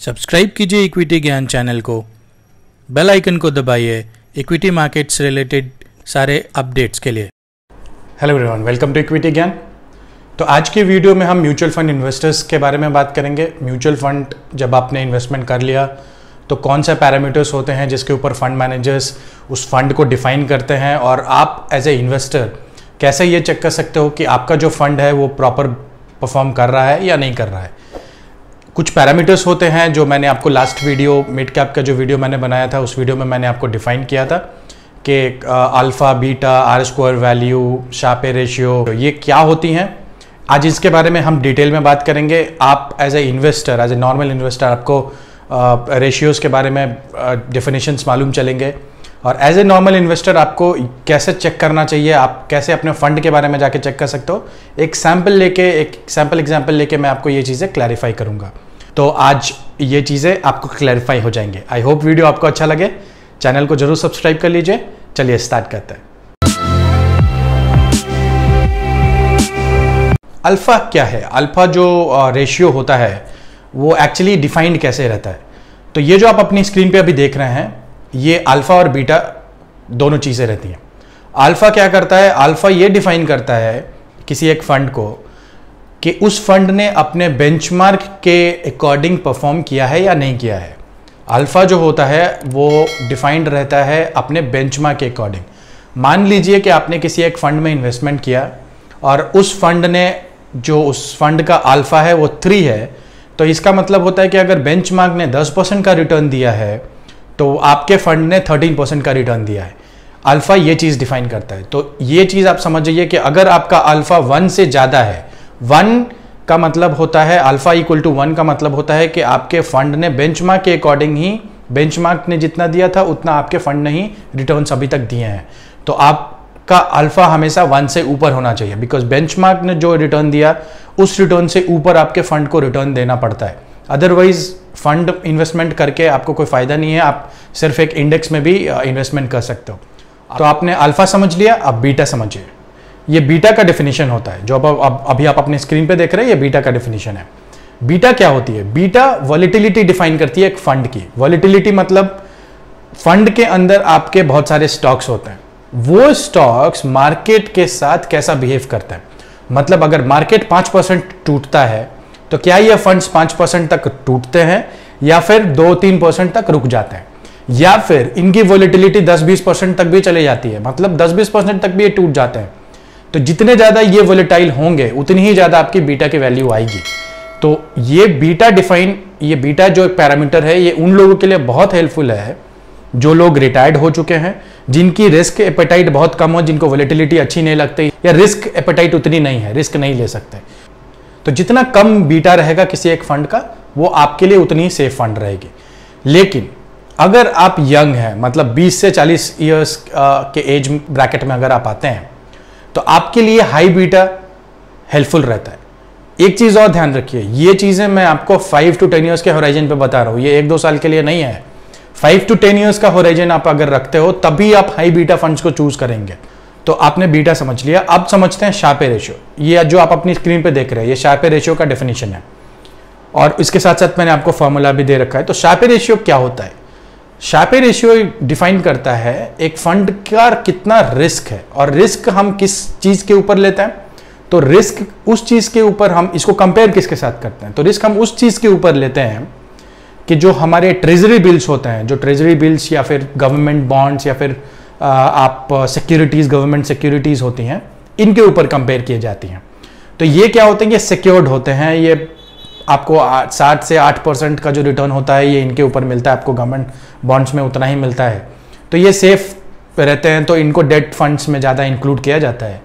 Subscribe कीजिए equity ज्ञान channel को, बेल आइकन को दबाइए इक्विटी मार्केट्स रिलेटेड सारे अपडेट्स के लिए। Hello everyone, welcome to equity Gyan. तो आज की वीडियो में हम म्यूचुअल फंड इन्वेस्टर्स के बारे में बात करेंगे। म्यूचुअल फंड जब आपने इन्वेस्टमेंट कर लिया तो कौन से पैरामीटर्स होते हैं जिसके ऊपर फंड मैनेजर्स उस फंड को डिफाइन करते हैं, और आप एज ए इन्वेस्टर कैसे ये चेक कर सकते हो कि आपका जो फंड है वो प्रॉपर परफॉर्म कर रहा है या नहीं कर रहा है। कुछ पैरामीटर्स होते हैं जो मैंने आपको लास्ट वीडियो मिड कैप का जो वीडियो मैंने बनाया था उस वीडियो में मैंने आपको डिफाइन किया था कि alpha, beta, R square value, Sharpe ratio ये क्या होती हैं। आज इसके बारे में हम डिटेल में बात करेंगे। आप as a investor, as a normal investor आपको रेशियोज़ के बारे में डेफिनेशंस मालूम चलेंगे, और एज ए नॉर्मल इन्वेस्टर आपको कैसे चेक करना चाहिए, आप कैसे अपने फंड के बारे में जाके चेक कर सकते हो। एक सैम्पल एग्जाम्पल लेके मैं आपको ये चीज़ें क्लैरिफाई करूँगा। तो आज ये चीज़ें आपको क्लैरिफाई हो जाएंगे। आई होप वीडियो आपको अच्छा लगे। चैनल को जरूर सब्सक्राइब कर लीजिए। चलिए स्टार्ट करते हैं। अल्फा क्या है? अल्फा जो रेशियो होता है वो एक्चुअली डिफाइंड कैसे रहता है? तो ये जो आप अपनी स्क्रीन पे अभी देख रहे हैं ये अल्फा और बीटा दोनों चीज़ें रहती हैं। अल्फा क्या करता है? अल्फा ये डिफाइन करता है किसी एक फंड को कि उस फंड ने अपने बेंचमार्क के अकॉर्डिंग परफॉर्म किया है या नहीं किया है। अल्फा जो होता है वो डिफाइंड रहता है अपने बेंचमार्क के अकॉर्डिंग। मान लीजिए कि आपने किसी एक फंड में इन्वेस्टमेंट किया और उस फंड ने जो उस फंड का अल्फा है वो 3 है, तो इसका मतलब होता है कि अगर बेंचमार्क ने 10% का रिटर्न दिया है तो आपके फंड ने 13% का रिटर्न दिया है। अल्फा ये चीज़ डिफाइन करता है। तो ये चीज़ आप समझिए कि अगर आपका अल्फा 1 से ज़्यादा है, 1 का मतलब होता है अल्फा इक्वल टू 1 का मतलब होता है कि आपके फंड ने बेंचमार्क के अकॉर्डिंग ही, बेंचमार्क ने जितना दिया था उतना आपके फंड ने ही रिटर्न्स अभी तक दिए हैं। तो आपका अल्फा हमेशा 1 से ऊपर होना चाहिए, बिकॉज बेंचमार्क ने जो रिटर्न दिया उस रिटर्न से ऊपर आपके फंड को रिटर्न देना पड़ता है। अदरवाइज फंड इन्वेस्टमेंट करके आपको कोई फायदा नहीं है। आप सिर्फ एक इंडेक्स में भी इन्वेस्टमेंट कर सकते हो। तो आपने अल्फा समझ लिया, अब बीटा समझिए। ये बीटा का डेफिनेशन होता है जो अभी आप अपने स्क्रीन पे देख रहे हैं, ये बीटा का डेफिनेशन है। बीटा क्या होती है? बीटा वॉलेटिलिटी डिफाइन करती है एक फंड की। वॉलेटिलिटी मतलब फंड के अंदर आपके बहुत सारे स्टॉक्स होते हैं, वो स्टॉक्स मार्केट के साथ कैसा बिहेव करते हैं। मतलब अगर मार्केट 5% टूटता है तो क्या ये फंड्स 5% तक टूटते हैं या फिर 2-3% तक रुक जाते हैं, या फिर इनकी वॉलेटिलिटी 10-20% तक भी चले जाती है, मतलब 10-20% तक भी ये टूट जाते हैं। तो जितने ज़्यादा ये वोलेटाइल होंगे उतनी ही ज़्यादा आपकी बीटा की वैल्यू आएगी। तो ये बीटा जो एक पैरामीटर है ये उन लोगों के लिए बहुत हेल्पफुल है जो लोग रिटायर्ड हो चुके हैं, जिनकी रिस्क एपेटाइट बहुत कम हो, जिनको वोलेटिलिटी अच्छी नहीं लगती या रिस्क एपेटाइट उतनी नहीं है, रिस्क नहीं ले सकते। तो जितना कम बीटा रहेगा किसी एक फंड का वो आपके लिए उतनी ही सेफ फंड रहेगी। लेकिन अगर आप यंग हैं, मतलब 20 से 40 ईयर्स के एज ब्रैकेट में अगर आप आते हैं तो आपके लिए हाई बीटा हेल्पफुल रहता है। एक चीज और ध्यान रखिए, ये चीजें मैं आपको 5 to 10 ईयर्स के होराइजन पे बता रहा हूं, ये 1-2 साल के लिए नहीं है। 5 to 10 ईयर्स का होराइजन आप अगर रखते हो तभी आप हाई बीटा फंड्स को चूज करेंगे। तो आपने बीटा समझ लिया। अब समझते हैं शार्पे रेशियो। ये जो आप अपनी स्क्रीन पे देख रहे हैं ये शार्पे रेशियो का डेफिनेशन है, और इसके साथ साथ मैंने आपको फॉर्मूला भी दे रखा है। तो शार्पे रेशियो क्या होता है? शार्पे रेशियो डिफाइन करता है एक फंड का कितना रिस्क है, और रिस्क हम किस चीज के ऊपर लेते हैं। तो रिस्क उस चीज के ऊपर, हम इसको कंपेयर किसके साथ करते हैं? तो रिस्क हम उस चीज के ऊपर लेते हैं कि जो हमारे ट्रेजरी बिल्स होते हैं, जो ट्रेजरी बिल्स या फिर गवर्नमेंट बॉन्ड्स या फिर आप सिक्योरिटीज, गवर्नमेंट सिक्योरिटीज होती हैं, इनके ऊपर कंपेयर किए जाती हैं। तो ये क्या होते हैं? ये सिक्योर्ड होते हैं। ये आपको 7 से 8% का जो रिटर्न होता है ये इनके ऊपर मिलता है, आपको गवर्नमेंट बॉन्ड्स में उतना ही मिलता है। तो ये सेफ रहते हैं, तो इनको डेट फंड्स में ज़्यादा इंक्लूड किया जाता है।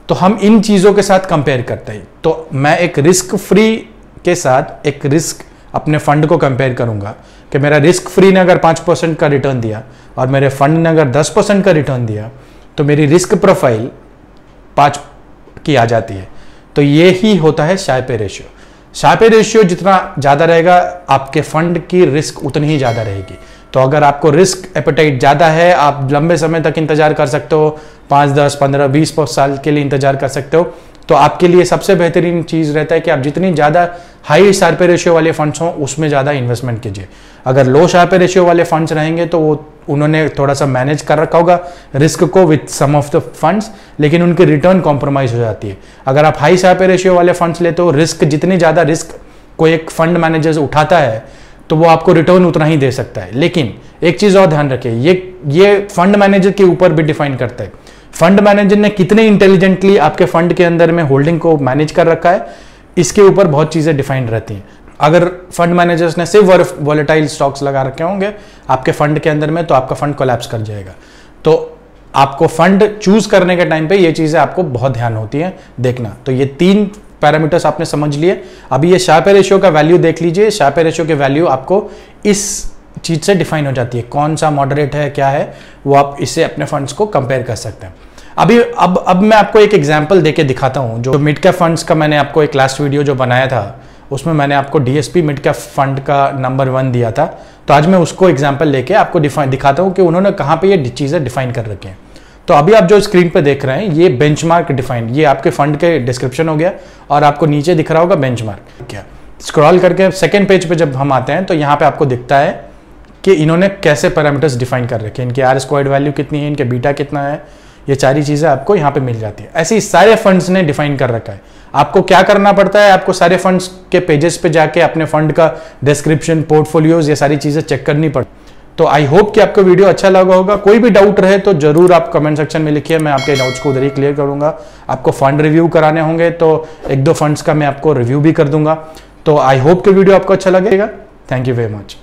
तो हम इन चीज़ों के साथ कंपेयर करते हैं। तो मैं एक रिस्क फ्री के साथ एक रिस्क अपने फंड को कंपेयर करूंगा कि मेरा रिस्क फ्री ने अगर 5% का रिटर्न दिया और मेरे फंड ने अगर 10% का रिटर्न दिया तो मेरी रिस्क प्रोफाइल 5 की आ जाती है। तो ये ही होता है शार्पे रेशियो। शार्पे रेशियो जितना ज़्यादा रहेगा आपके फंड की रिस्क उतनी ही ज़्यादा रहेगी। तो अगर आपको रिस्क एपेटाइट ज़्यादा है, आप लंबे समय तक इंतजार कर सकते हो, 5, 10, 15, 20 साल के लिए इंतजार कर सकते हो। तो आपके लिए सबसे बेहतरीन चीज़ रहता है कि आप जितनी ज़्यादा हाई शार्पे रेशियो वाले फंड्स हों उसमें ज़्यादा इन्वेस्टमेंट कीजिए। अगर लो शार्पे रेशियो वाले फंड्स रहेंगे तो वो उन्होंने थोड़ा सा मैनेज कर रखा होगा रिस्क को with some of the funds, लेकिन उनकी रिटर्न कॉम्प्रोमाइज हो जाती है। अगर आप हाई शार्पे रेशियो वाले फंड्स लेते हो, रिस्क जितनी ज़्यादा रिस्क कोई एक फंड मैनेजर उठाता है तो वो आपको रिटर्न उतना ही दे सकता है। लेकिन एक चीज़ और ध्यान रखिए, ये फंड मैनेजर के ऊपर भी डिफाइन करता है। फंड मैनेजर ने कितने इंटेलिजेंटली आपके फंड के अंदर में होल्डिंग को मैनेज कर रखा है, इसके ऊपर बहुत चीज़ें डिफाइंड रहती हैं। अगर फंड मैनेजर्स ने सिर्फ वॉलेटाइल स्टॉक्स लगा रखे होंगे आपके फंड के अंदर में, तो आपका फंड कोलैप्स कर जाएगा। तो आपको फंड चूज करने के टाइम पे ये चीज़ें आपको बहुत ध्यान होती है देखना। तो ये 3 पैरामीटर्स आपने समझ लिए। अभी ये शार्पे रेशियो का वैल्यू देख लीजिए। शार्पे रेशियो के वैल्यू आपको इस चीज़ से डिफाइन हो जाती है, कौन सा मॉडरेट है क्या है, वो आप इससे अपने फंड्स को कंपेयर कर सकते हैं। अब मैं आपको एक एग्जांपल देके दिखाता हूँ। जो मिड कैप फंड्स का मैंने आपको एक लास्ट वीडियो जो बनाया था, उसमें मैंने आपको डीएसपी मिड कैप फंड का नंबर 1 दिया था। तो आज मैं उसको एग्जांपल लेके आपको दिखाता हूँ कि उन्होंने कहाँ पे ये चीज़ें डिफाइन कर रखी हैं। तो अभी आप जो स्क्रीन पे देख रहे हैं ये बेंचमार्क डिफाइंड, ये आपके फंड के डिस्क्रिप्शन हो गया और आपको नीचे दिख रहा होगा बेंचमार्क। क्या स्क्रॉल करके सेकेंड पेज पे जब हम आते हैं तो यहाँ पे आपको दिखता है कि इन्होंने कैसे पैरामीटर्स डिफाइन कर रखे हैं, इनके आर स्क्वायर्ड वैल्यू कितनी है, इनके बीटा कितना है, ये सारी चीज़ें आपको यहाँ पे मिल जाती है। ऐसे ही सारे फंड्स ने डिफाइन कर रखा है। आपको क्या करना पड़ता है, आपको सारे फंड्स के पेजेस पे जाके अपने फंड का डिस्क्रिप्शन, पोर्टफोलियोज, ये सारी चीज़ें चेक करनी पड़ती। तो आई होप कि आपको वीडियो अच्छा लगा होगा। कोई भी डाउट रहे तो जरूर आप कमेंट सेक्शन में लिखिए, मैं आपके डाउट्स को उधर ही क्लियर करूंगा। आपको फंड रिव्यू कराने होंगे तो 1-2 फंड्स का मैं आपको रिव्यू भी कर दूंगा। तो आई होप कि वीडियो आपको अच्छा लगेगा। Thank you very much.